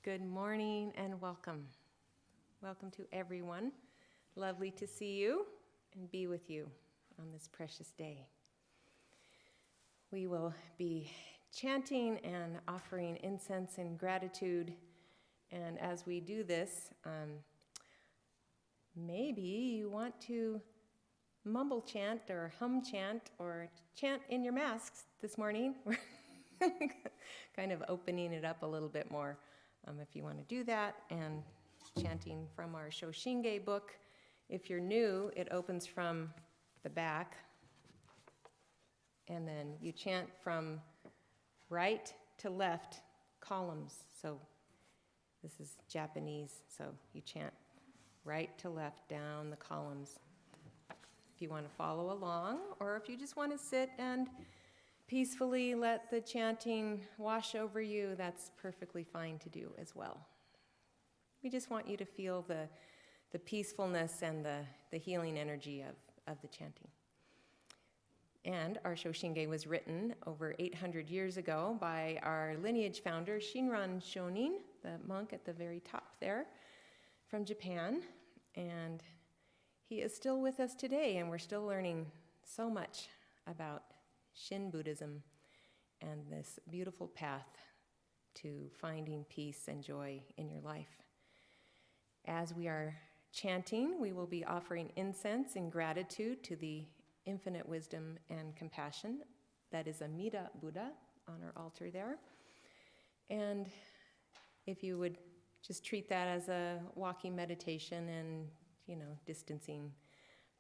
Good morning and welcome. Welcome to everyone. Lovely to see you and be with you on this precious day. We will be chanting and offering incense and gratitude. And as we do this, maybe you want to mumble chant or hum chant or chant in your masks this morning. We're kind of opening it up a little bit more. If you want to do that, and chanting from our Shoshinge book. If you're new, it opens from the back, and then you chant from right to left columns. So this is Japanese, so you chant right to left down the columns. If you want to follow along, or if you just want to sit and peacefully let the chanting wash over you, that's perfectly fine to do as well. We just want you to feel the peacefulness and the healing energy of the chanting. And our Shoshinge was written over 800 years ago by our lineage founder, Shinran Shonin, the monk at the very top there, from Japan. And he is still with us today, and we're still learning so much about Shin Buddhism and this beautiful path to finding peace and joy in your life. As we are chanting, we will be offering incense in gratitude to the infinite wisdom and compassion that is Amida Buddha on our altar there. And if you would just treat that as a walking meditation and, distancing.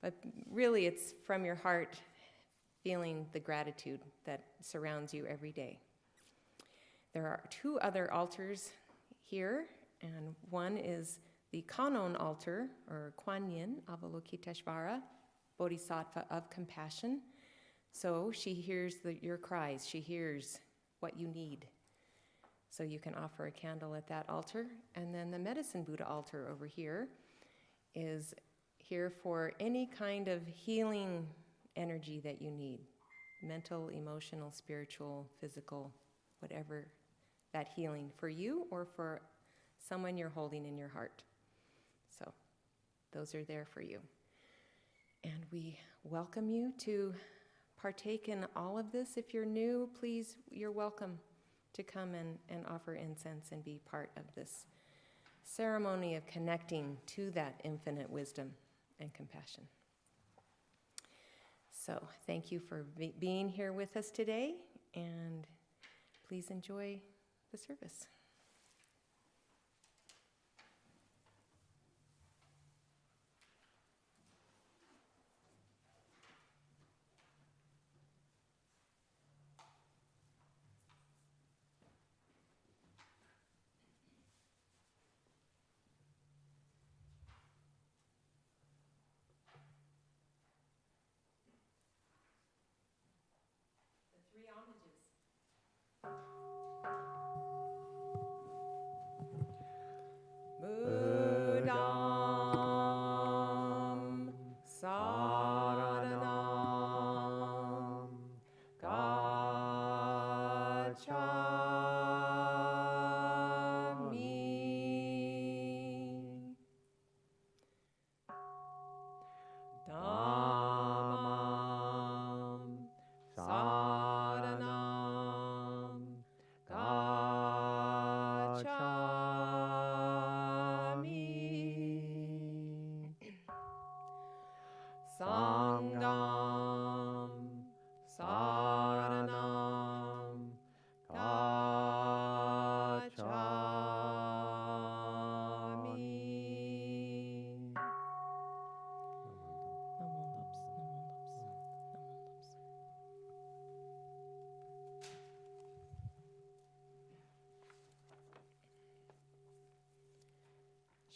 But really, it's from your heart, feeling the gratitude that surrounds you every day. There are two other altars here, and one is the Kannon altar, or Kuan-Yin, Avalokiteshvara, Bodhisattva of compassion. So she hears your cries, she hears what you need. So you can offer a candle at that altar. And then the Medicine Buddha altar over here is here for any kind of healing energy that you need, mental, emotional, spiritual, physical, whatever that healing for you or for someone you're holding in your heart. So those are there for you. And we welcome you to partake in all of this. If you're new, please, you're welcome to come and offer incense and be part of this ceremony of connecting to that infinite wisdom and compassion. So thank you for being here with us today, and please enjoy the service.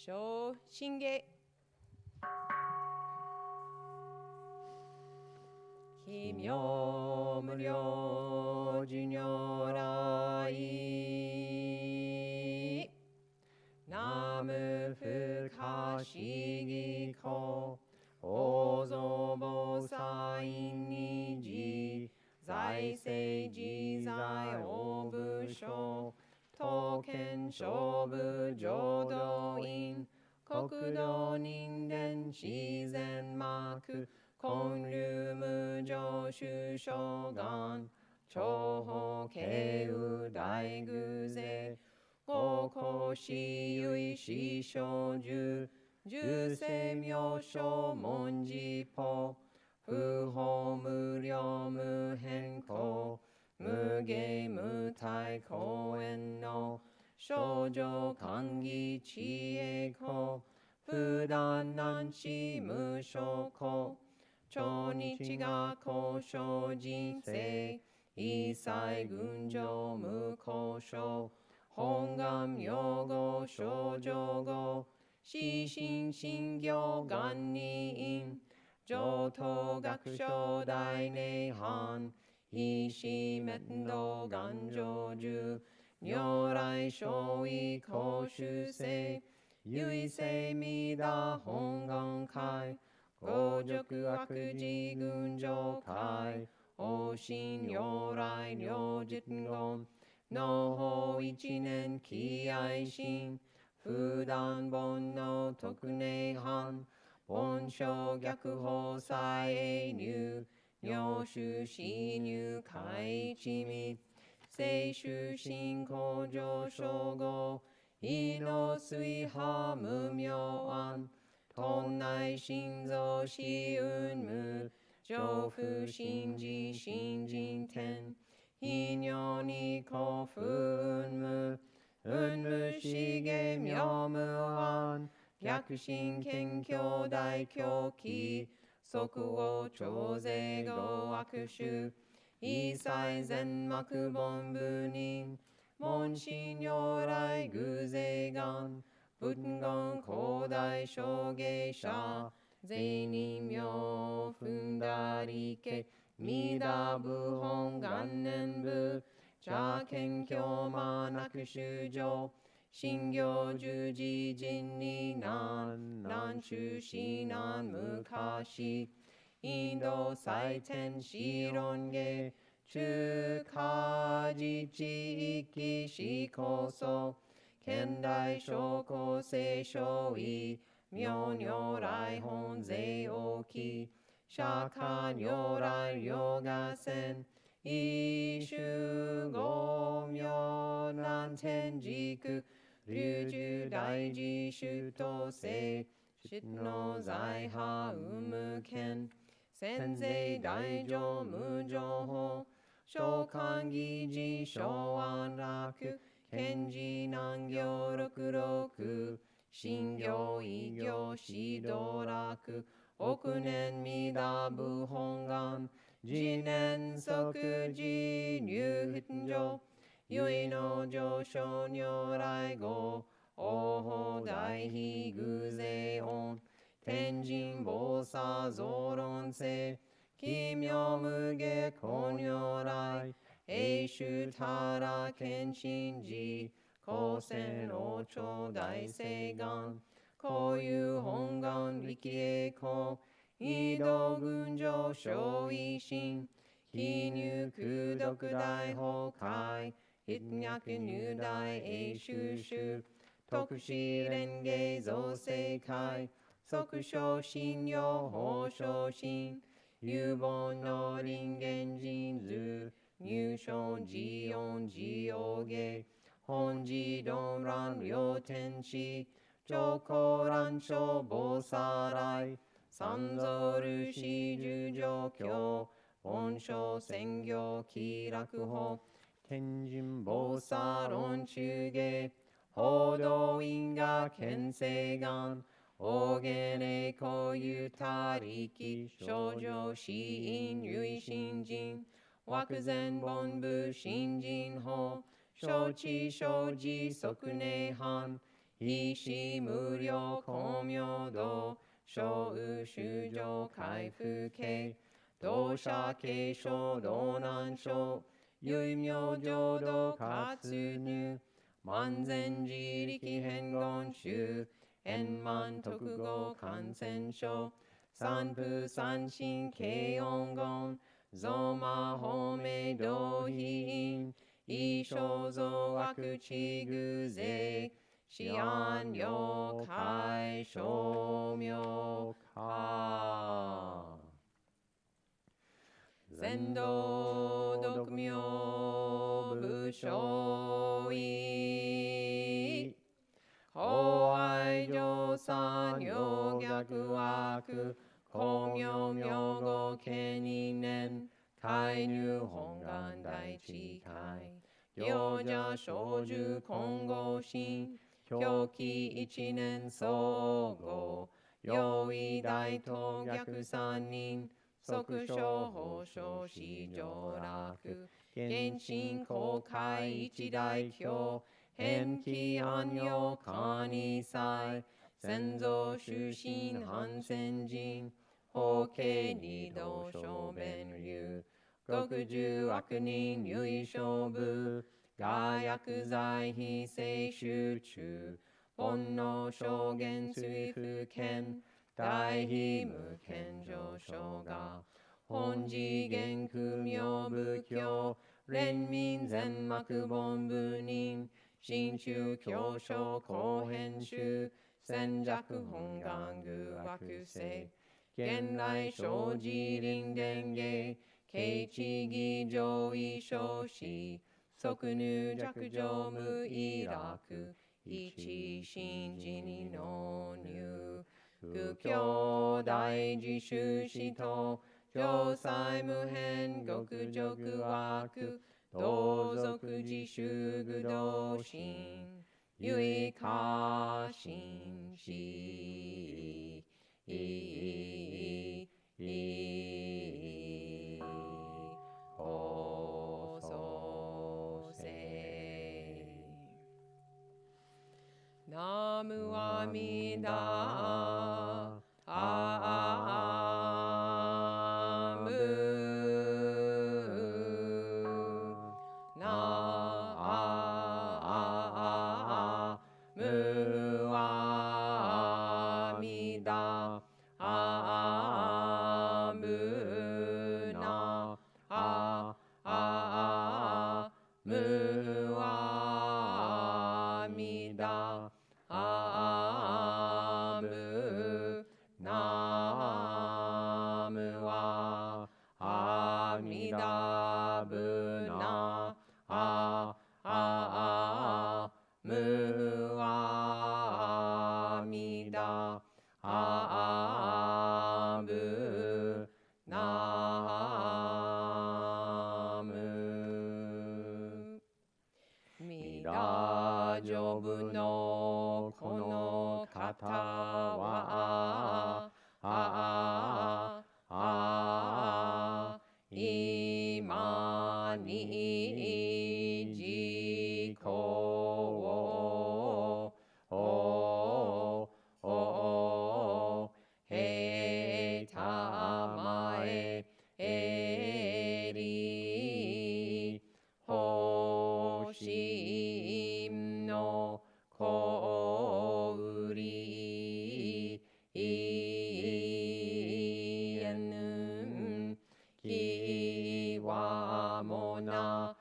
小心芸奇妙無量寿如来南無不可思議故大蔵菩薩院に自在世自在応部所刀剣勝負浄土院国土人間自然幕建立無常修正願長法慶右大偶勢五行四唯四小十十世妙正文字法不法無量無変更無芸無体公園の少女歓喜知恵子不断難知無所故超日が交渉人生一切群上無交渉本願用語少女語死心信行願に因上等学書大涅槃非死滅道願成就如来所意公衆世唯世弥陀本願会五辱悪事群上会往生如来両実言の法一年喜愛心不断煩悩特涅槃本性逆法再永入妙種死入海一密聖種信仰上昇後意の水波無明暗頓内心臓死運無上不信じ信心天非尿に幸福運無運無資源妙無安逆心謙虚大狂気即応超税合悪種一切全幕本部人門心如来偶税願仏願広大小芸者税人妙分だりけ弥陀部本元年部茶謙虚まなく修上信行十字人に難中死難昔インド最天子論芸中華自治域思考層現代諸公聖書意妙如来本税大き釈迦如来両河線一種五妙難天竺龍樹大事主等世質の財波有無権先世大乗無常法召喚議事小安楽賢治難行六六信行異行指導楽億年弥陀部本願次年即時入仏上唯の上昇如来語王法大悲偶税音天神菩薩増論世奇妙無下公如来永寿他ら謙信寺高専王朝大聖願こういう本願力栄光異道群上小異心非入空毒大崩壊筆脈入大永寿主特使蓮華造世界即小信用法小心有本の人間人図入賞自音自王芸本自動乱両天使上皇乱小菩薩来三蔵ルシ十上教本性専業気楽法天神菩薩論中芸報道因果見世願大元栄光有他力少女死因唯信心惑前本部信心法承知承持即涅槃非死無量光明道小雨修上回復系同社継承道南省唯名浄土活入万全自力変言宗円満特合感染症三風三神慶音言増魔法明道非因異生増悪地偶税思安妖怪称名化全道独名武将位法愛上三両逆悪光明明後慶二年介入本願大智慧行者小樹金剛心表記一年総合用意大東逆三人即小法小市上楽現進公開一大教返帰安養管理祭先祖出身反戦人法慶二道小弁流極重悪人唯勝負我薬剤非正集中煩悩証言追不見大非無権上昇が本次元空明仏教連民全幕本部人新宗教書後編集戦弱本願具惑性現来生じ臨伝芸慶地義上位少子即入弱上無意楽一心寺に納入不教大自修士と上妻無変極辱悪同族自修具道心唯過信し放送せナムアミダアムナムアミダアムナムアミダアムナムアミダブナムアミダアブナムミラジョブのこの方は今に自己をへたまええりほしんのこうりいえぬきわもな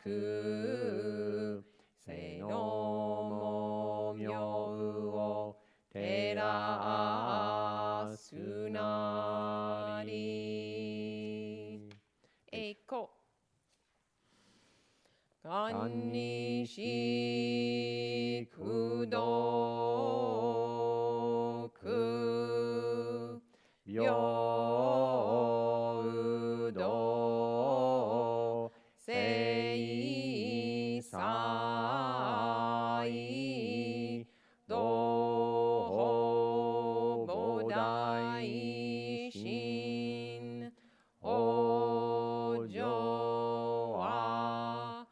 くせのもみょうを照らすなりえいこがんにしくどく平うどせいさいどほぼ大心おじょあ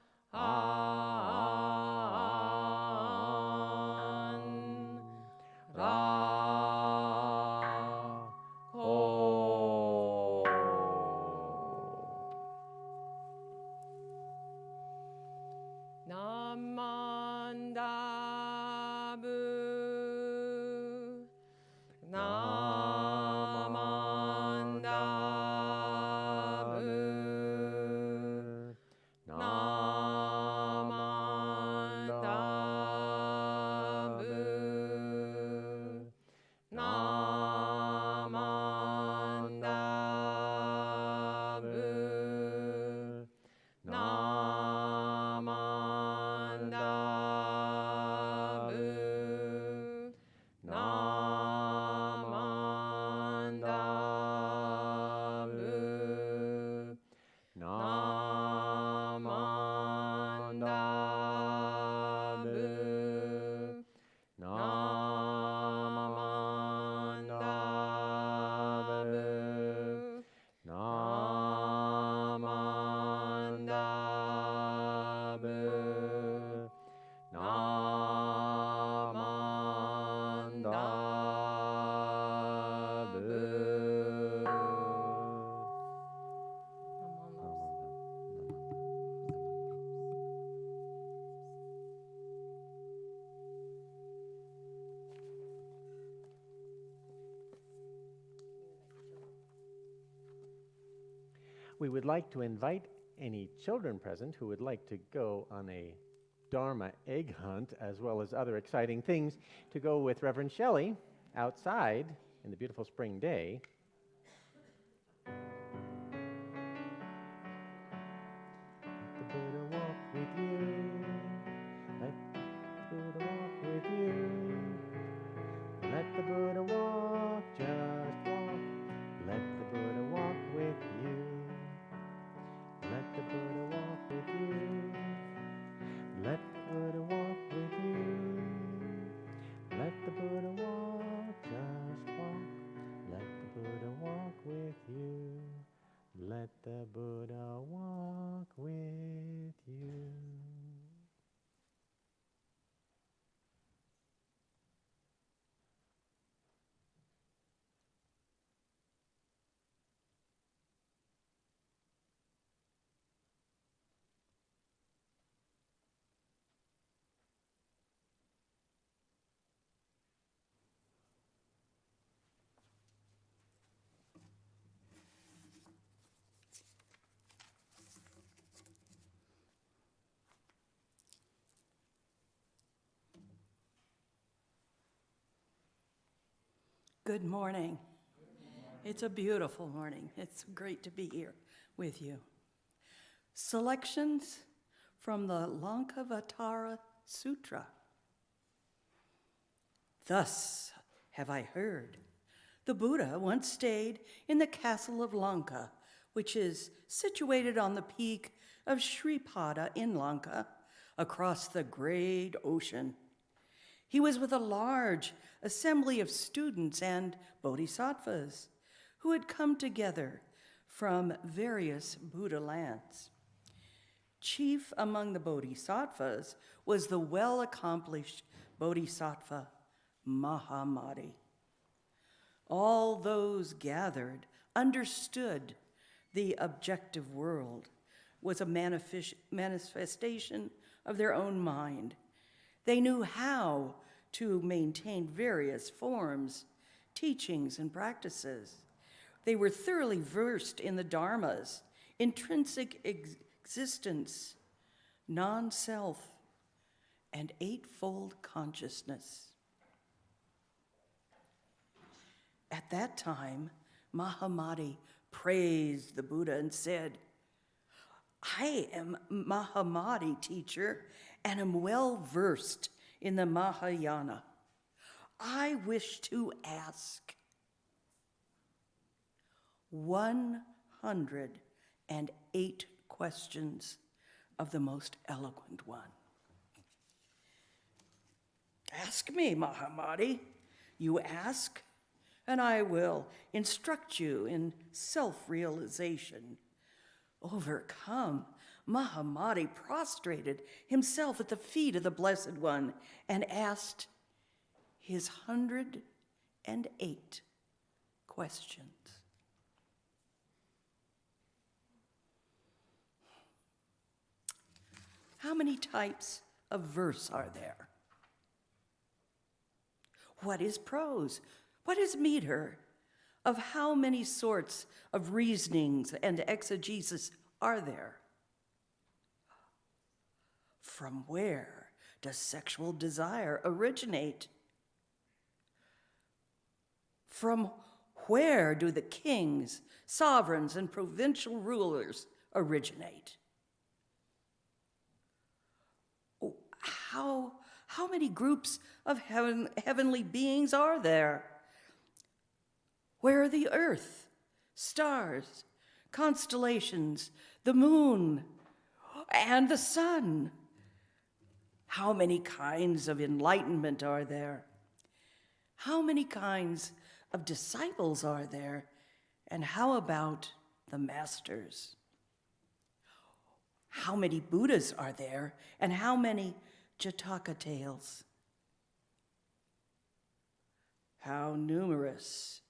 We would like to invite any children present who would like to go on a Dharma egg hunt, as well as other exciting things, to go with Reverend Shelley outside in the beautiful spring day. Let the Buddha walk with you. Let the Buddha walk with you. Let the Buddha walk, just walk. Let the Buddha walk with you. Let the Buddha walk with you. Let the Buddha walk with you. Let the Buddha walk, just walk. Let the Buddha walk with you. Let the Buddha walk with you. Good morning. It's a beautiful morning. It's great to be here with you. Selections from the Lankavatara Sutra. Thus have I heard. The Buddha once stayed in the castle of Lanka, which is situated on the peak of Shripada in Lanka, across the great ocean. He was with a large assembly of students and bodhisattvas who had come together from various Buddha lands. Chief among the bodhisattvas was the well-accomplished bodhisattva Mahamati. All those gathered understood the objective world was a manifestation of their own mind. They knew how to maintain various forms, teachings, and practices. They were thoroughly versed in the dharmas, intrinsic existence, non-self, and eightfold consciousness. At that time, Mahamati praised the Buddha and said, "I am Mahamati, teacher, and am well versed in the Mahayana. I wish to ask 108 questions of the most eloquent one." "Ask me, Mahamati," you ask, "and I will instruct you in self-realization." Overcome, Mahamati prostrated himself at the feet of the Blessed One and asked his 108 questions. How many types of verse are there? What is prose? What is meter? Of how many sorts of reasonings and exegesis are there? From where does sexual desire originate? From where do the kings, sovereigns, and provincial rulers originate? How many groups of heavenly beings are there? Where are the earth, stars, constellations, the moon, and the sun? How many kinds of enlightenment are there? How many kinds of disciples are there? And how about the masters? How many Buddhas are there? And how many Jataka tales? How numerous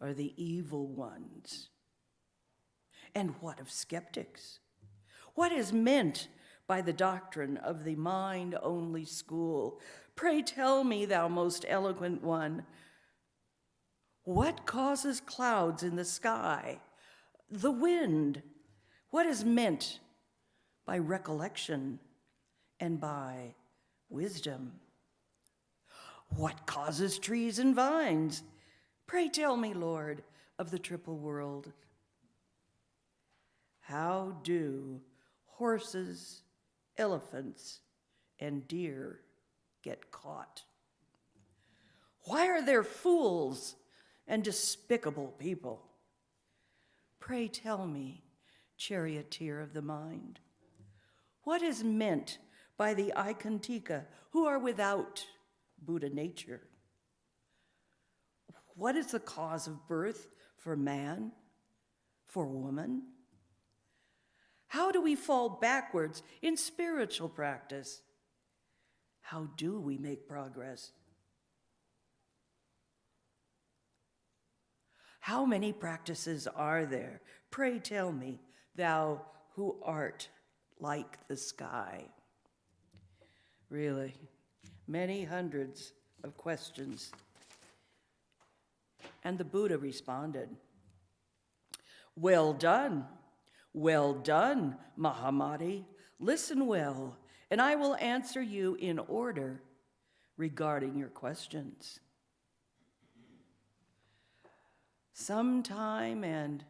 are the evil ones? And what of skeptics? What is meant by the doctrine of the mind-only school? Pray tell me, thou most eloquent one, what causes clouds in the sky, the wind, What is meant by recollection and by wisdom? What causes trees and vines? Pray tell me, Lord, of the triple world. How do horses, elephants, and deer get caught? Why are there fools and despicable people? Pray tell me, charioteer of the mind, what is meant by the Aikantika who are without Buddha nature? What is the cause of birth for man, for woman? How do we fall backwards in spiritual practice? How do we make progress? How many practices are there? Pray tell me, thou who art like the sky. Really, many hundreds of questions. And the Buddha responded, well done, Mahamati. Listen well, and I will answer you in order regarding your questions. Some time and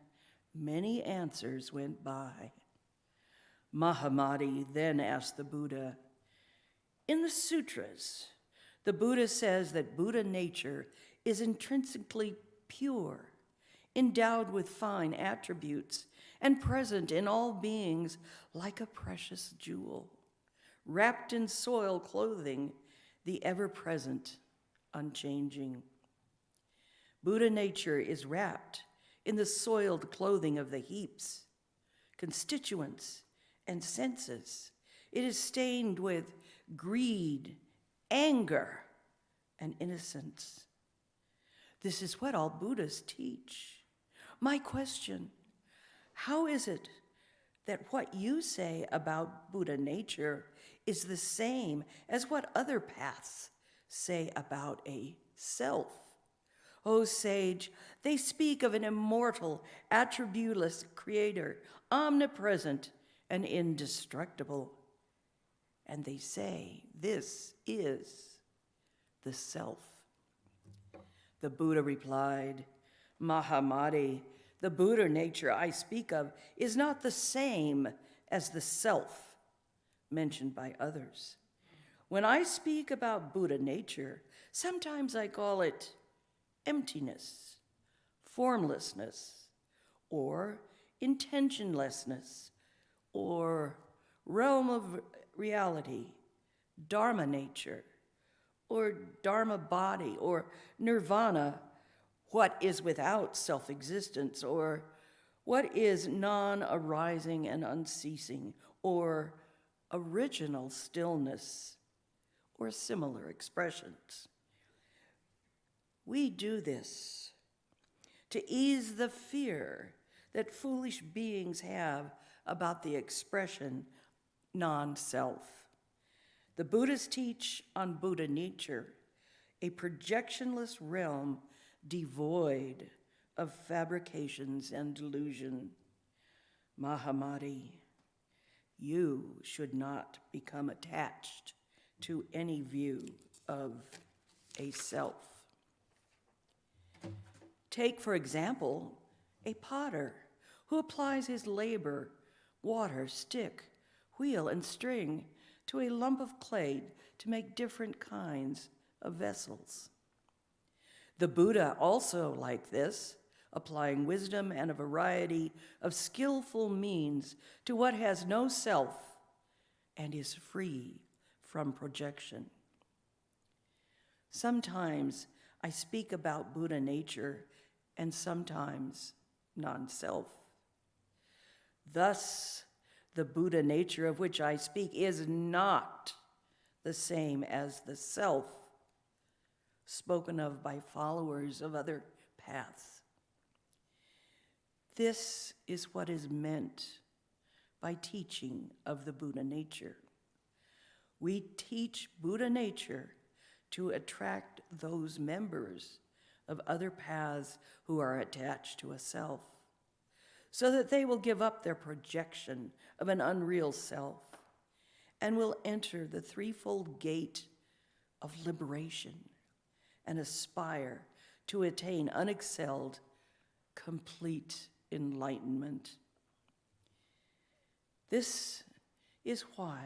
many answers went by. Mahamati then asked the Buddha, in the sutras, the Buddha says that Buddha nature is intrinsically pure, endowed with fine attributes, and present in all beings like a precious jewel, wrapped in soil clothing, the ever-present, unchanging. Buddha nature is wrapped in the soiled clothing of the heaps, constituents, and senses. It is stained with greed, anger, and innocence. This is what all Buddhas teach. My question, how is it that what you say about Buddha nature is the same as what other paths say about a self? O sage, they speak of an immortal, attributeless creator, omnipresent and indestructible. And they say this is the self. The Buddha replied, Mahamati, the Buddha nature I speak of is not the same as the self mentioned by others. When I speak about Buddha nature, sometimes I call it emptiness, formlessness, or intentionlessness, or realm of reality, Dharma nature, or Dharma body, or nirvana, what is without self-existence, or what is non-arising and unceasing, or original stillness, or similar expressions. We do this to ease the fear that foolish beings have about the expression non-self. The Buddhists teach on Buddha nature, a projectionless realm devoid of fabrications and delusion. Mahamati, you should not become attached to any view of a self. Take, for example, a potter who applies his labor, water, stick, wheel, and string to a lump of clay to make different kinds of vessels. The Buddha also, like this, applying wisdom and a variety of skillful means to what has no self and is free from projection. Sometimes I speak about Buddha nature and sometimes non-self. Thus, the Buddha nature of which I speak is not the same as the self spoken of by followers of other paths. This is what is meant by teaching of the Buddha nature. We teach Buddha nature to attract those members of other paths who are attached to a self, so that they will give up their projection of an unreal self and will enter the threefold gate of liberation and aspire to attain unexcelled, complete enlightenment. This is why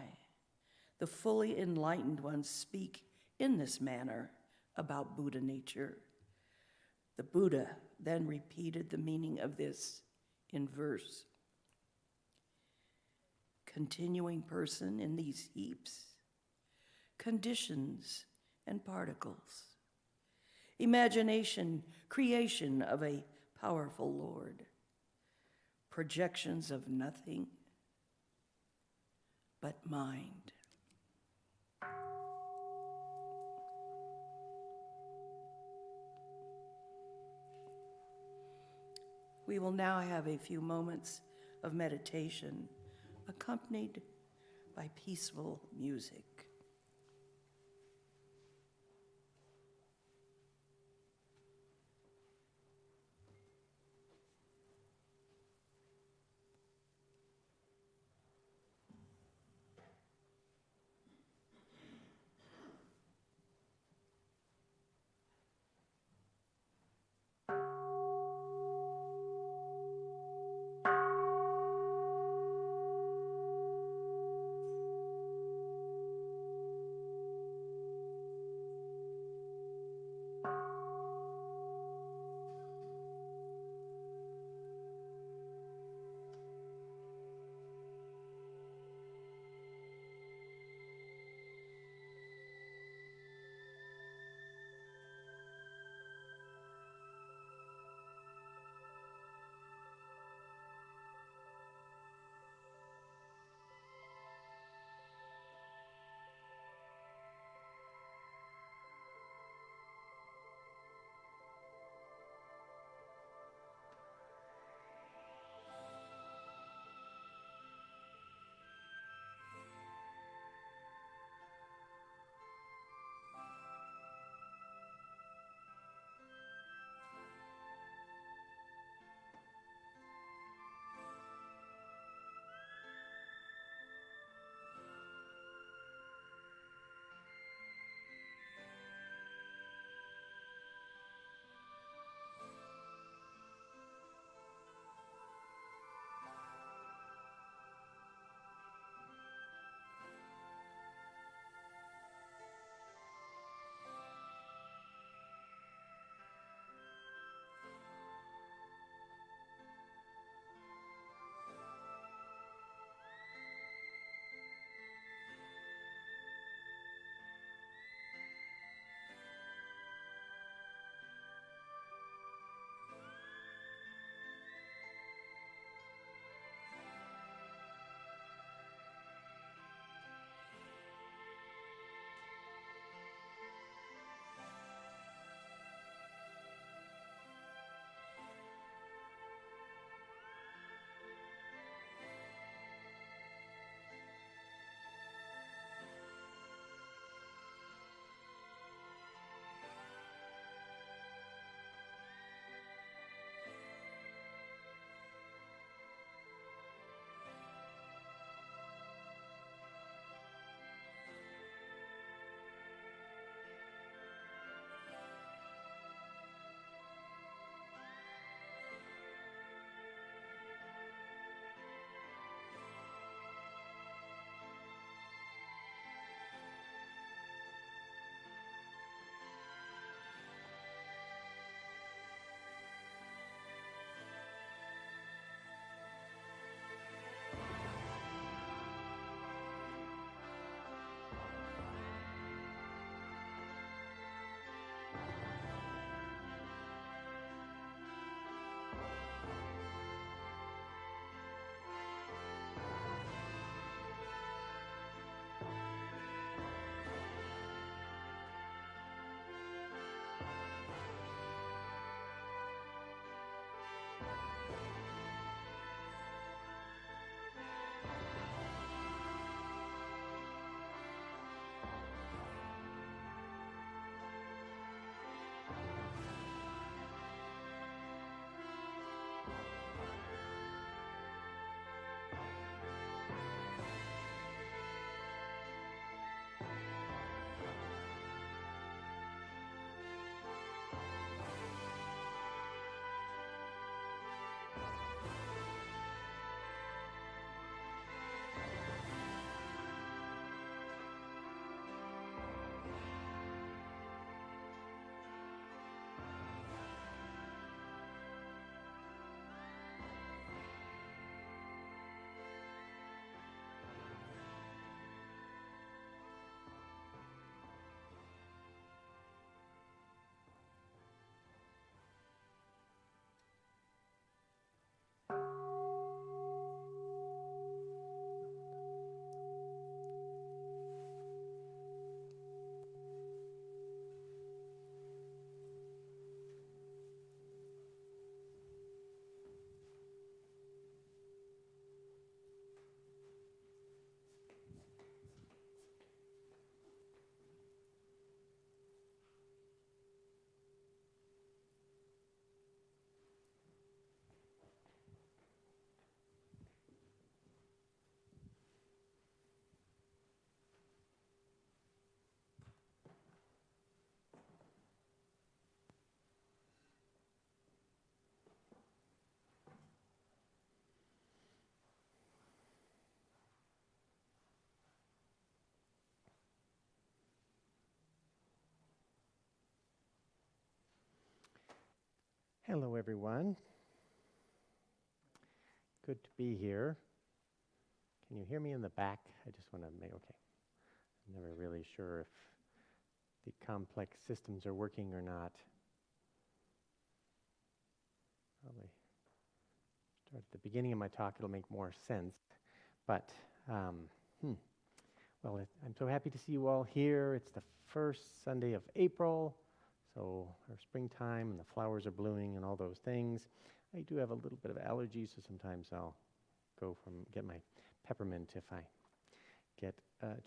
the fully enlightened ones speak in this manner about Buddha nature. The Buddha then repeated the meaning of this in verse. Continuing person in these heaps, conditions and particles, imagination, creation of a powerful Lord, projections of nothing but mind. We will now have a few moments of meditation accompanied by peaceful music. Hello, everyone. Good to be here. Can you hear me in the back? I just want to make, okay. I'm never really sure if the complex systems are working or not. Probably start at the beginning of my talk, it'll make more sense. But, well, I'm so happy to see you all here. It's the first Sunday of April, so our springtime and the flowers are blooming and all those things. I do have a little bit of allergies, so sometimes I'll get my peppermint if I get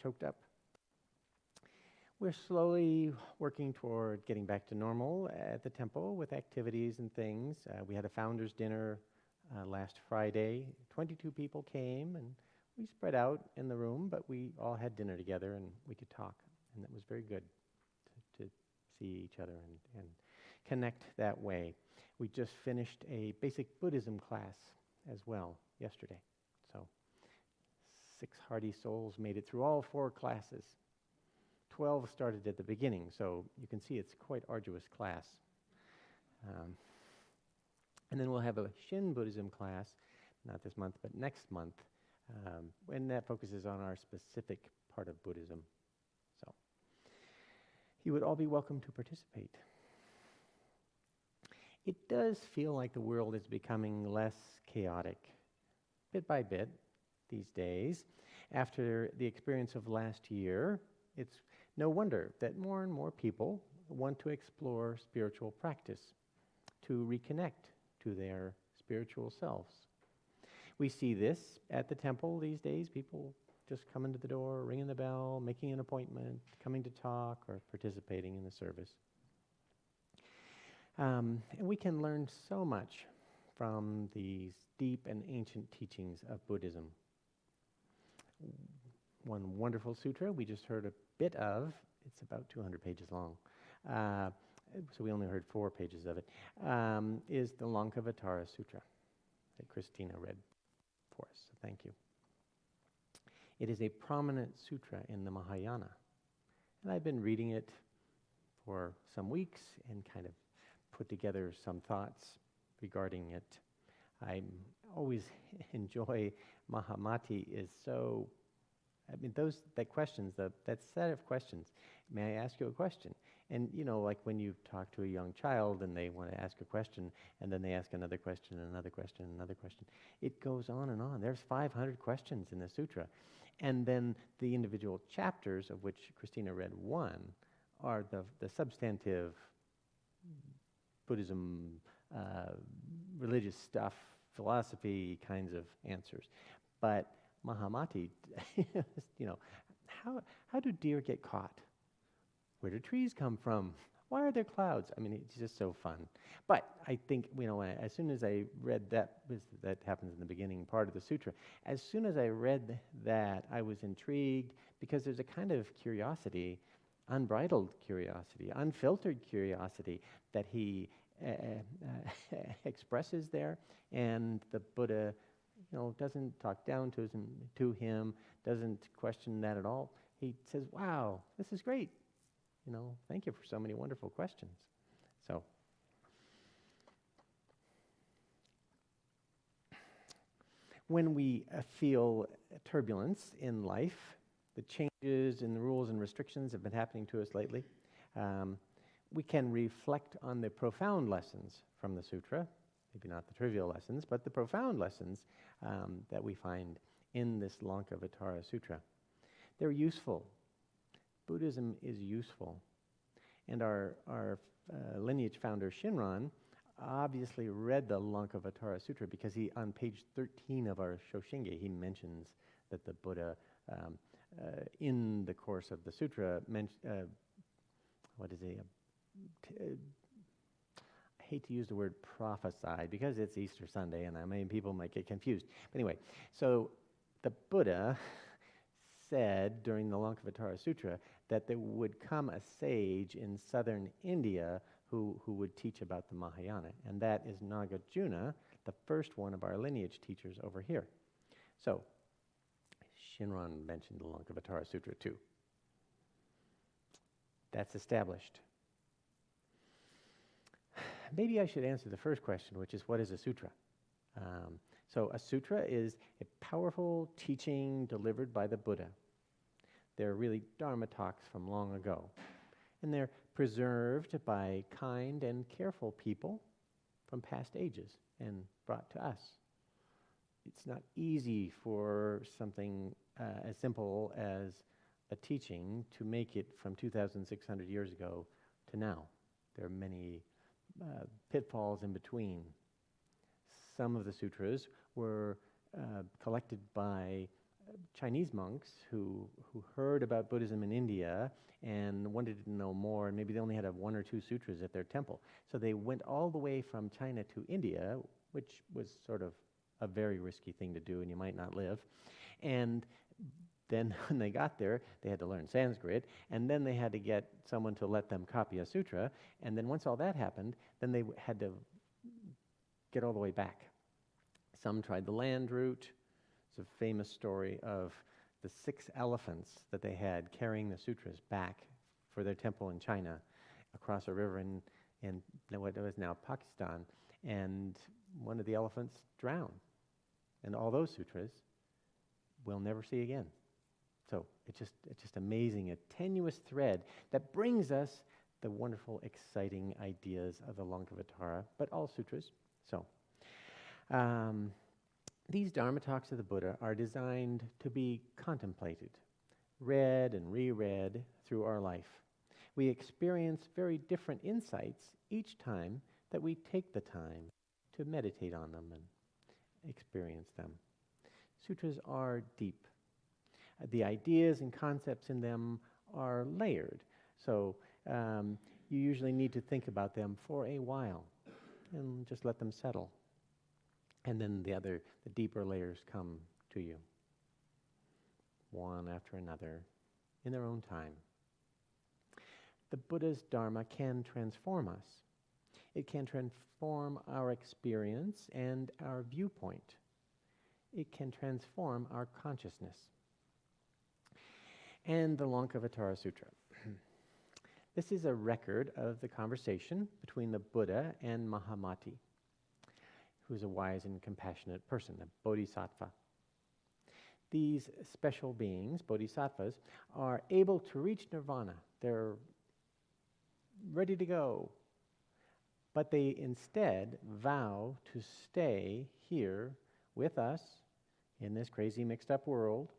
choked up. We're slowly working toward getting back to normal at the temple with activities and things. We had a founders dinner last Friday. 22 people came, and we spread out in the room, but we all had dinner together and we could talk, and that was very good to see each other and connect that way. We just finished a basic Buddhism class as well yesterday. So 6 hardy souls made it through all 4 classes. 12 started at the beginning, so you can see it's quite arduous class. And then we'll have a Shin Buddhism class, not this month, but next month, and that focuses on our specific part of Buddhism. So you would all be welcome to participate. It does feel like the world is becoming less chaotic, bit by bit, these days. After the experience of last year, it's no wonder that more and more people want to explore spiritual practice, to reconnect to their spiritual selves. We see this at the temple these days, people just coming to the door, ringing the bell, making an appointment, coming to talk, or participating in the service. And we can learn so much from these deep and ancient teachings of Buddhism. One wonderful sutra we just heard a bit of, it's about 200 pages long, so we only heard 4 pages of it, is the Lankavatara Sutra that Christina read for us, so thank you. It is a prominent sutra in the Mahayana, and I've been reading it for some weeks and kind of put together some thoughts regarding it. I always enjoy Mahamati is so, that set of questions, may I ask you a question? And like when you talk to a young child and they want to ask a question, and then they ask another question, and another question, and another question. It goes on and on. There's 500 questions in the sutra. And then the individual chapters, of which Christina read 1, are the substantive Buddhism, religious stuff, philosophy kinds of answers. But Mahamati, how do deer get caught? Where do trees come from? Why are there clouds? It's just so fun. But I think, as soon as I read that happens in the beginning part of the sutra, as soon as I read that, I was intrigued because there's a kind of curiosity, unbridled curiosity, unfiltered curiosity that he expresses there, and the Buddha, doesn't talk down to him, doesn't question that at all. He says, "Wow, this is great. Thank you for so many wonderful questions." So, when we feel turbulence in life, the changes in the rules and restrictions have been happening to us lately. We can reflect on the profound lessons from the sutra, maybe not the trivial lessons, but the profound lessons that we find in this Lankavatara Sutra. They're useful. Buddhism is useful. And our lineage founder, Shinran, obviously read the Lankavatara Sutra because on page 13 of our Shoshinge, he mentions that the Buddha, in the course of the sutra, I hate to use the word prophesied because it's Easter Sunday and people might get confused. But anyway, so the Buddha said during the Lankavatara Sutra that there would come a sage in southern India who would teach about the Mahayana, and that is Nagarjuna, the first one of our lineage teachers over here. So Shinran mentioned the Lankavatara Sutra too. That's established. maybe I should answer the first question, which is, what is a sutra? So a sutra is a powerful teaching delivered by the Buddha. They're really Dharma talks from long ago. And they're preserved by kind and careful people from past ages and brought to us. It's not easy for something as simple as a teaching to make it from 2,600 years ago to now. There are many pitfalls in between. Some of the sutras were collected by Chinese monks who heard about Buddhism in India and wanted to know more, and maybe they only had one or two sutras at their temple. So they went all the way from China to India, which was sort of a very risky thing to do, and you might not live. And then when they got there, they had to learn Sanskrit, and then they had to get someone to let them copy a sutra, and then once all that happened, then they had to get all the way back. Some tried the land route. It's a famous story of the 6 elephants that they had carrying the sutras back for their temple in China across a river in what is now Pakistan, and one of the elephants drowned. And all those sutras we'll never see again. So it's just amazing, a tenuous thread that brings us the wonderful, exciting ideas of the Lankavatara, but all sutras. So these Dharma talks of the Buddha are designed to be contemplated, read and reread through our life. We experience very different insights each time that we take the time to meditate on them and experience them. Sutras are deep. The ideas and concepts in them are layered, so you usually need to think about them for a while and just let them settle. And then the deeper layers come to you, one after another, in their own time. The Buddha's Dharma can transform us. It can transform our experience and our viewpoint. It can transform our consciousness. And the Lankavatara Sutra. This is a record of the conversation between the Buddha and Mahamati, who's a wise and compassionate person, a bodhisattva. These special beings, bodhisattvas, are able to reach nirvana. They're ready to go. But they instead vow to stay here with us in this crazy mixed up world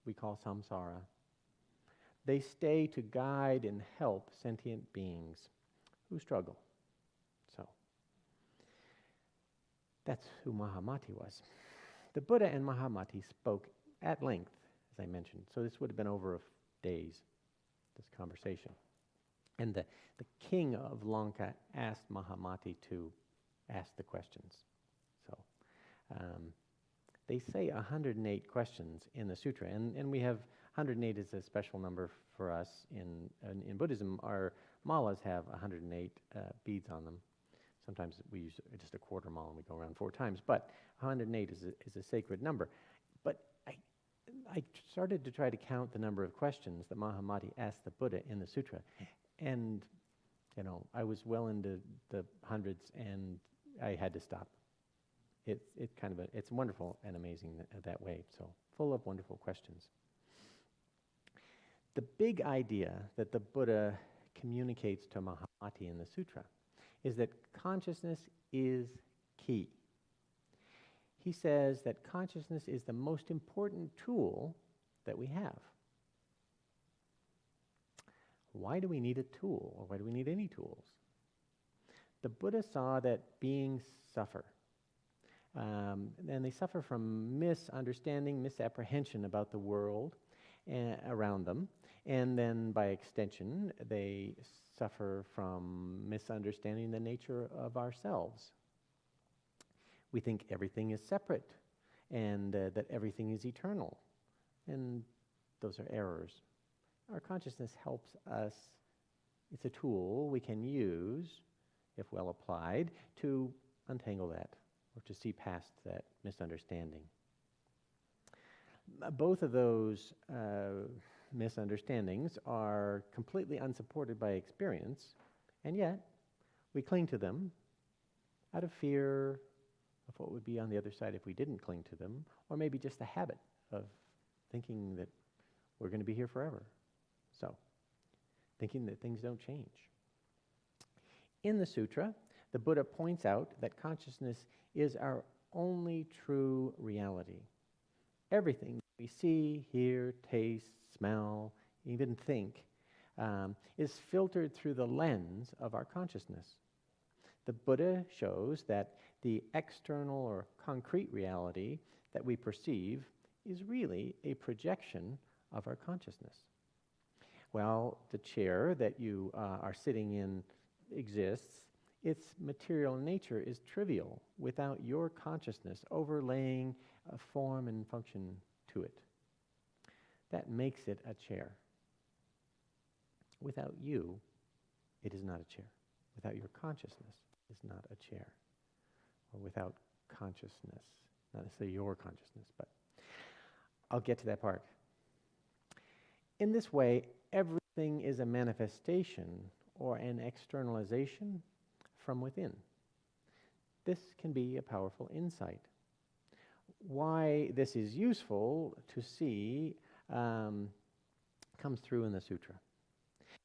we call samsara. They stay to guide and help sentient beings who struggle. So that's who Mahamati was. The Buddha and Mahamati spoke at length, as I mentioned. So this would have been over days, this conversation. And the king of Lanka asked Mahamati to ask the questions. So they say 108 questions in the sutra, and we have 108 is a special number for us. In Buddhism, our malas have 108 beads on them. Sometimes we use just a quarter mala and we go around 4 times, but 108 is a sacred number. But I started to try to count the number of questions that Mahamati asked the Buddha in the sutra, and I was well into the hundreds, and I had to stop. It's wonderful and amazing that way. So full of wonderful questions. The big idea that the Buddha communicates to Mahamati in the sutra is that consciousness is key. He says that consciousness is the most important tool that we have. Why do we need a tool, or why do we need any tools? The Buddha saw that beings suffer. And they suffer from misunderstanding, misapprehension about the world around them. And then by extension, they suffer from misunderstanding the nature of ourselves. We think everything is separate and that everything is eternal. And those are errors. Our consciousness helps us. It's a tool we can use, if well applied, to untangle that or to see past that misunderstanding. Both of those misunderstandings are completely unsupported by experience, and yet we cling to them out of fear of what would be on the other side if we didn't cling to them, or maybe just the habit of thinking that we're going to be here forever. So, thinking that things don't change. In the sutra, the Buddha points out that consciousness is our only true reality. Everything we see, hear, taste, smell, even think, is filtered through the lens of our consciousness. The Buddha shows that the external or concrete reality that we perceive is really a projection of our consciousness. Well, the chair that you are sitting in exists. Its material nature is trivial without your consciousness overlaying a form and function to it. That makes it a chair. Without you, it is not a chair. Without your consciousness, it is not a chair. Or without consciousness, not necessarily your consciousness, but I'll get to that part. In this way, everything is a manifestation or an externalization from within. This can be a powerful insight. Why this is useful to see comes through in the sutra.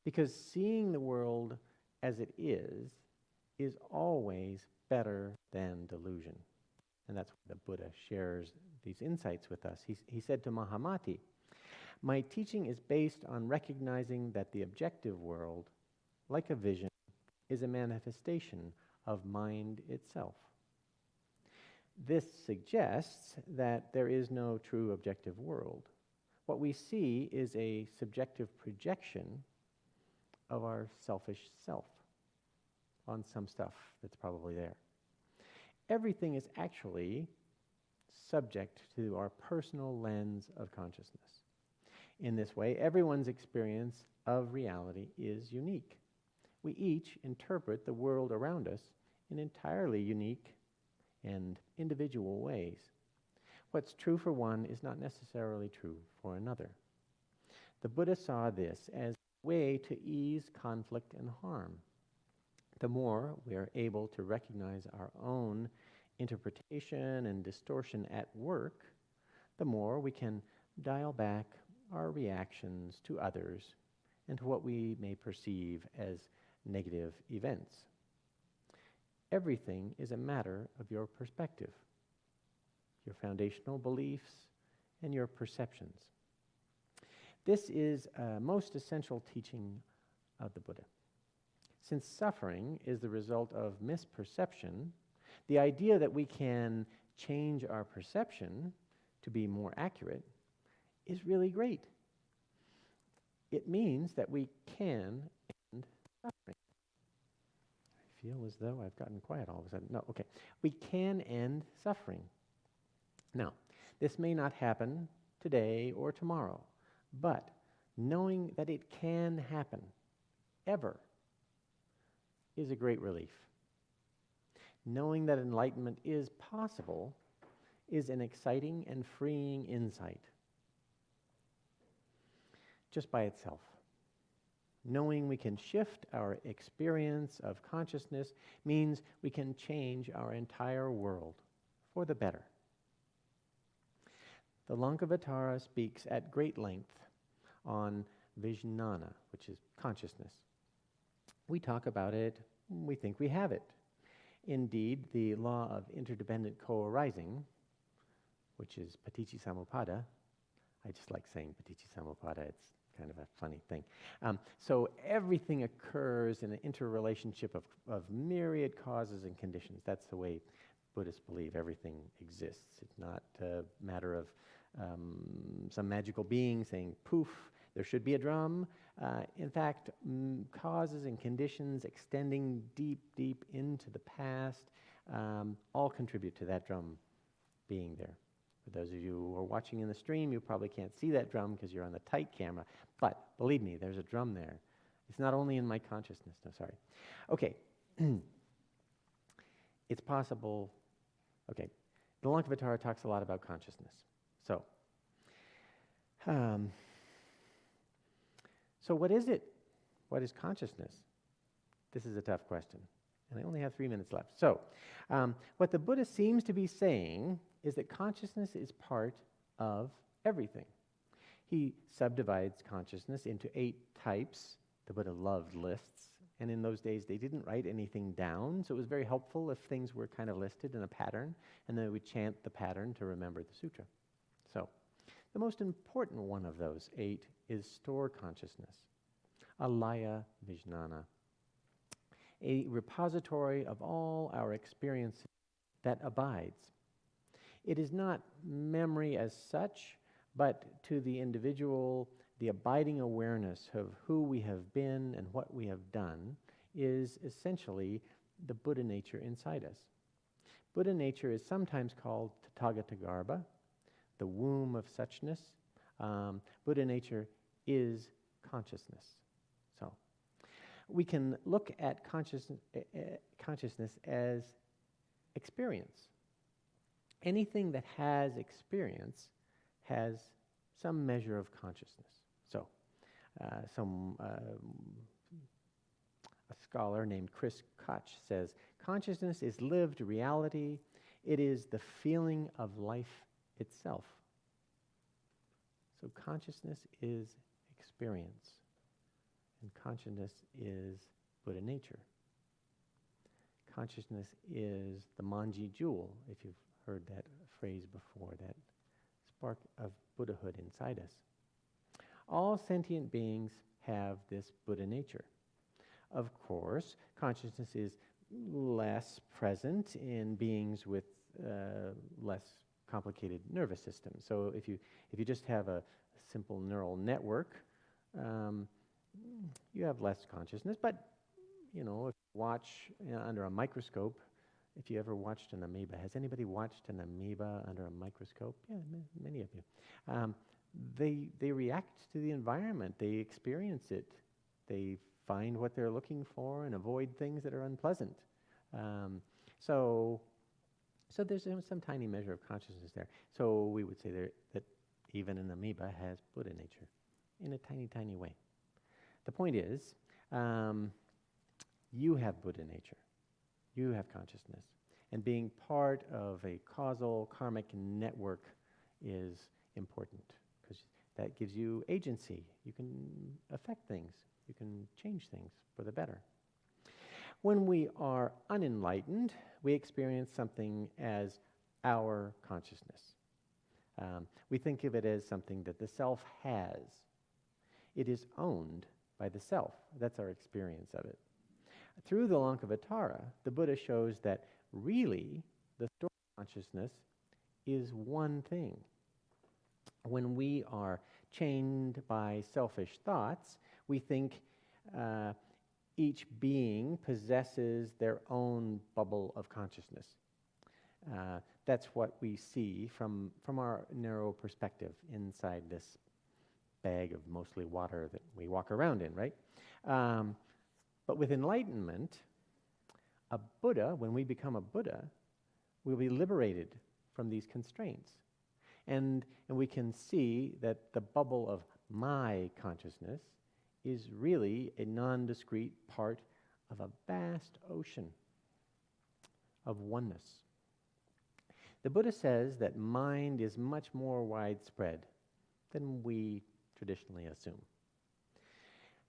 Because seeing the world as it is always better than delusion. And that's why the Buddha shares these insights with us. He said to Mahamati, "My teaching is based on recognizing that the objective world, like a vision, is a manifestation of mind itself. This suggests that there is no true objective world. What we see is a subjective projection of our selfish self on some stuff that's probably there. Everything is actually subject to our personal lens of consciousness. In this way, everyone's experience of reality is unique. We each interpret the world around us in entirely unique and individual ways. What's true for one is not necessarily true for another. The Buddha saw this as a way to ease conflict and harm. The more we are able to recognize our own interpretation and distortion at work, the more we can dial back our reactions to others and to what we may perceive as negative events. Everything is a matter of your perspective, your foundational beliefs, and your perceptions. This is a most essential teaching of the Buddha. Since suffering is the result of misperception, the idea that we can change our perception to be more accurate is really great. It means that we can end suffering. I feel as though I've gotten quiet all of a sudden. No, okay. We can end suffering. Now, this may not happen today or tomorrow, but knowing that it can happen ever is a great relief. Knowing that enlightenment is possible is an exciting and freeing insight just by itself. Knowing we can shift our experience of consciousness means we can change our entire world for the better. The Lankavatara speaks at great length on Vijnana, which is consciousness. We talk about it, we think we have it. Indeed, the law of interdependent co-arising, which is Paticca-Samuppada, I just like saying Paticca-Samuppada, it's kind of a funny thing. So everything occurs in an interrelationship of myriad causes and conditions. That's the way Buddhists believe everything exists. It's not a matter of some magical being saying, poof, there should be a drum. In fact, causes and conditions extending deep, deep into the past all contribute to that drum being there. For those of you who are watching in the stream, you probably can't see that drum because you're on the tight camera. But believe me, there's a drum there. It's not only in my consciousness. No, sorry. Okay. It's possible. Okay. The Lankavatara talks a lot about consciousness. So what is it? What is consciousness? This is a tough question. And I only have 3 minutes left. So, what the Buddha seems to be saying is that consciousness is part of everything. He subdivides consciousness into 8 types. The Buddha loved lists. And in those days, they didn't write anything down, so it was very helpful if things were kind of listed in a pattern, and then we would chant the pattern to remember the sutra. So, the most important one of those 8 is store consciousness, alaya vijnana, a repository of all our experiences that abides. It is not memory as such, but to the individual, the abiding awareness of who we have been and what we have done is essentially the Buddha nature inside us. Buddha nature is sometimes called Tathagatagarbha, the womb of suchness. Buddha nature is consciousness. So we can look at consciousness as experience. Anything that has experience has some measure of consciousness. So, a scholar named Chris Koch says, consciousness is lived reality. It is the feeling of life itself. So consciousness is experience, and consciousness is Buddha nature. Consciousness is the Manji jewel, if you've heard that phrase before, that spark of Buddhahood inside us. All sentient beings have this Buddha nature. Of course, consciousness is less present in beings with less complicated nervous systems. So if you just have a simple neural network, you have less consciousness. But if you watch under a microscope, if you ever watched an amoeba, has anybody watched an amoeba under a microscope? Yeah, many of you. They react to the environment. They experience it. They find what they're looking for and avoid things that are unpleasant. So there's some tiny measure of consciousness there. So we would say that even an amoeba has Buddha nature in a tiny, tiny way. The point is, you have Buddha nature. You have consciousness. And being part of a causal karmic network is important because that gives you agency. You can affect things. You can change things for the better. When we are unenlightened, we experience something as our consciousness. We think of it as something that the self has. It is owned by the self. That's our experience of it. Through the Lankavatara, the Buddha shows that really the store consciousness is one thing. When we are chained by selfish thoughts, we think each being possesses their own bubble of consciousness. That's what we see from our narrow perspective inside this bag of mostly water that we walk around in, right? But with enlightenment, a Buddha, when we become a Buddha, we'll be liberated from these constraints. And we can see that the bubble of my consciousness is really a non-discrete part of a vast ocean of oneness. The Buddha says that mind is much more widespread than we traditionally assume.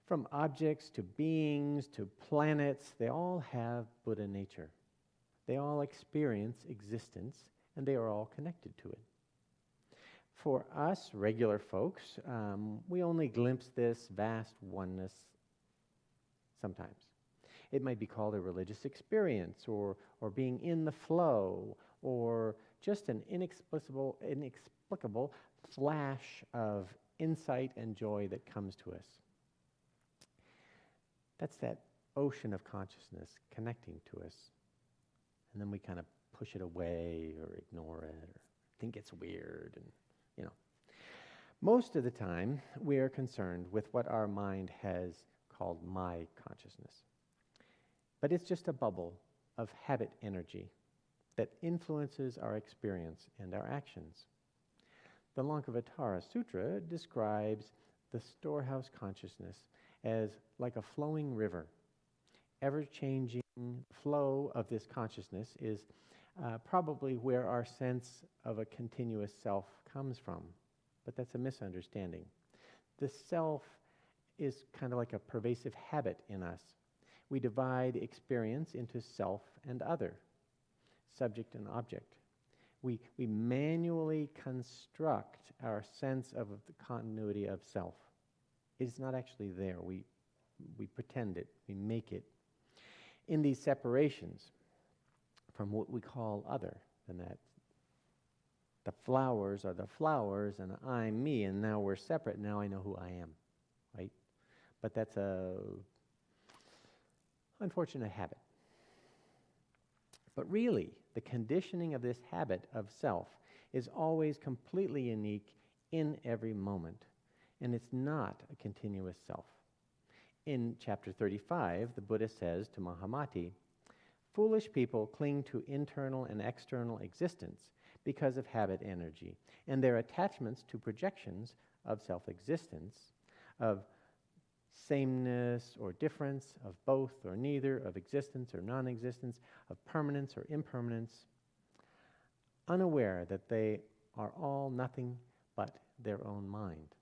From objects to beings to planets, they all have Buddha nature. They all experience existence, and they are all connected to it. For us, regular folks, we only glimpse this vast oneness sometimes. It might be called a religious experience, or being in the flow, or just an inexplicable flash of insight and joy that comes to us. That's that ocean of consciousness connecting to us. And then we kind of push it away or ignore it or think it's weird. And most of the time, we are concerned with what our mind has called my consciousness. But it's just a bubble of habit energy that influences our experience and our actions. The Lankavatara Sutra describes the storehouse consciousness as like a flowing river, ever changing flow of this consciousness is probably where our sense of a continuous self comes from. But that's a misunderstanding. The self is kind of like a pervasive habit in us. We divide experience into self and other, subject and object. We manually construct our sense of the continuity of self. It's not actually there. We pretend it. We make it. In these separations from what we call other, and that the flowers are the flowers, and I'm me, and now we're separate. Now I know who I am, right? But that's a unfortunate habit. But really, the conditioning of this habit of self is always completely unique in every moment, and it's not a continuous self. In chapter 35, the Buddha says to Mahamati, "Foolish people cling to internal and external existence because of habit energy, and their attachments to projections of self-existence, of sameness or difference, of both or neither, of existence or non-existence, of permanence or impermanence, unaware that they are all nothing but their own mind."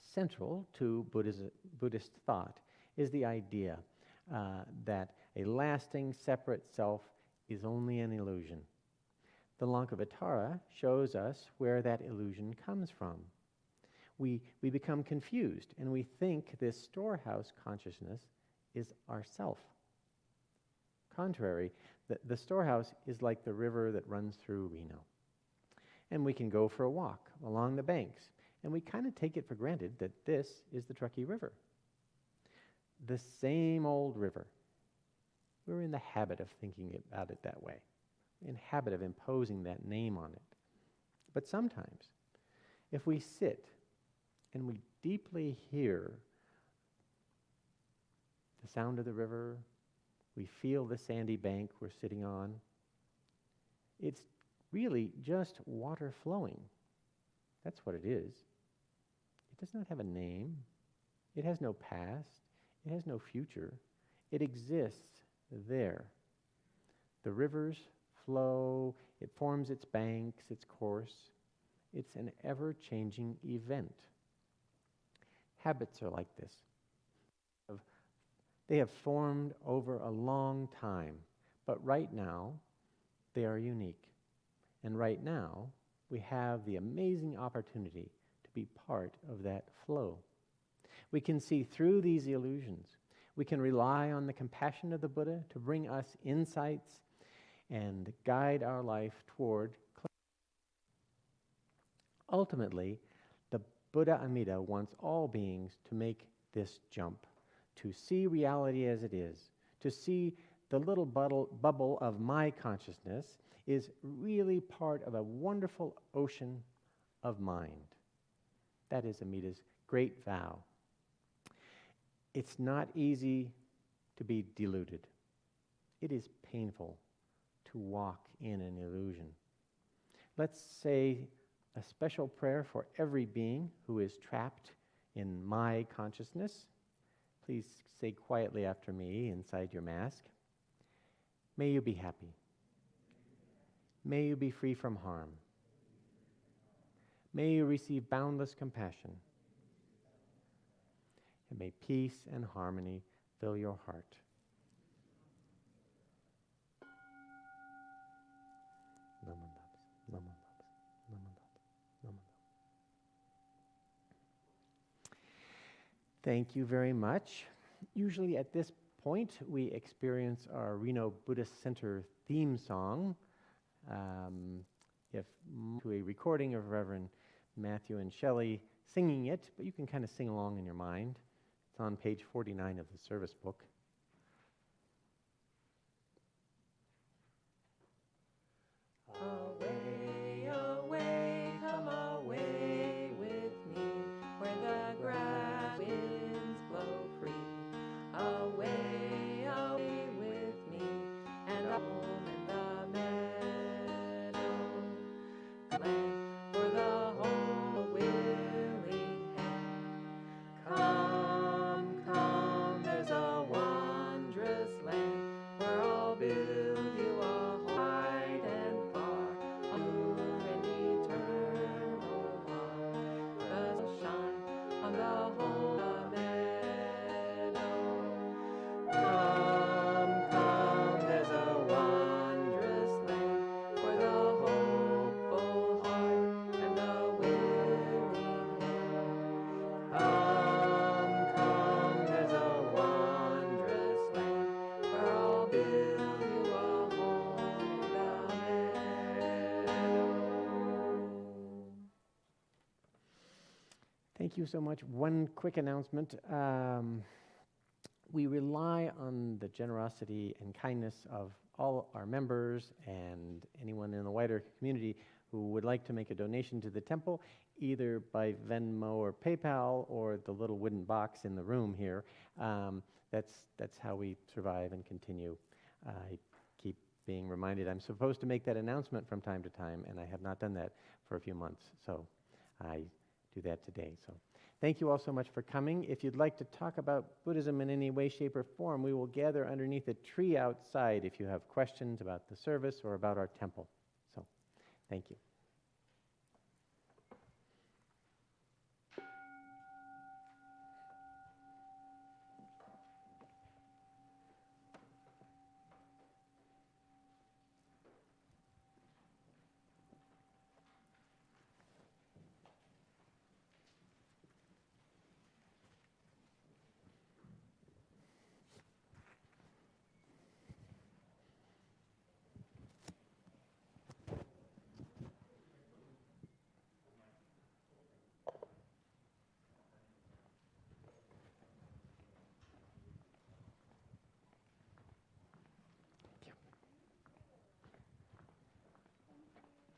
Central to Buddhist thought is the idea that a lasting separate self is only an illusion. The Lankavatara shows us where that illusion comes from. We become confused, and we think this storehouse consciousness is ourself. Contrary, the storehouse is like the river that runs through Reno. And we can go for a walk along the banks, and we kind of take it for granted that this is the Truckee River. The same old river. We're in the habit of thinking about it that way, in habit of imposing that name on it. But sometimes, if we sit and we deeply hear the sound of the river, we feel the sandy bank we're sitting on, it's really just water flowing. That's what it is. It does not have a name. It has no past. It has no future. It exists there. The rivers flow. It forms its banks, its course. It's an ever-changing event. Habits are like this. They have formed over a long time, but right now, they are unique. And right now, we have the amazing opportunity to be part of that flow. We can see through these illusions. We can rely on the compassion of the Buddha to bring us insights and guide our life toward clarity. Ultimately, the Buddha Amida wants all beings to make this jump, to see reality as it is, to see the little bubble of my consciousness is really part of a wonderful ocean of mind. That is Amida's great vow. It's not easy to be deluded. It is painful to walk in an illusion. Let's say a special prayer for every being who is trapped in my consciousness. Please say quietly after me inside your mask. May you be happy. May you be free from harm. May you receive boundless compassion. And may peace and harmony fill your heart. Naman Naman Naman Naman. Thank you very much. Usually at this point, we experience our Reno Buddhist Center theme song. If to a recording of Reverend Matthew and Shelley singing it, but you can kind of sing along in your mind. It's on page 49 of the service book. Away, away, come away with me, where the grass winds blow free. Away, away with me, and home in the meadow. Land for the whole willing hand. Come, come, there's a one. Thank you so much. One quick announcement. We rely on the generosity and kindness of all our members and anyone in the wider community who would like to make a donation to the temple, either by Venmo or PayPal or the little wooden box in the room here. That's how we survive and continue. I keep being reminded I'm supposed to make that announcement from time to time, and I have not done that for a few months, so I do that today. So thank you all so much for coming. If you'd like to talk about Buddhism in any way, shape, or form, we will gather underneath a tree outside if you have questions about the service or about our temple. So thank you.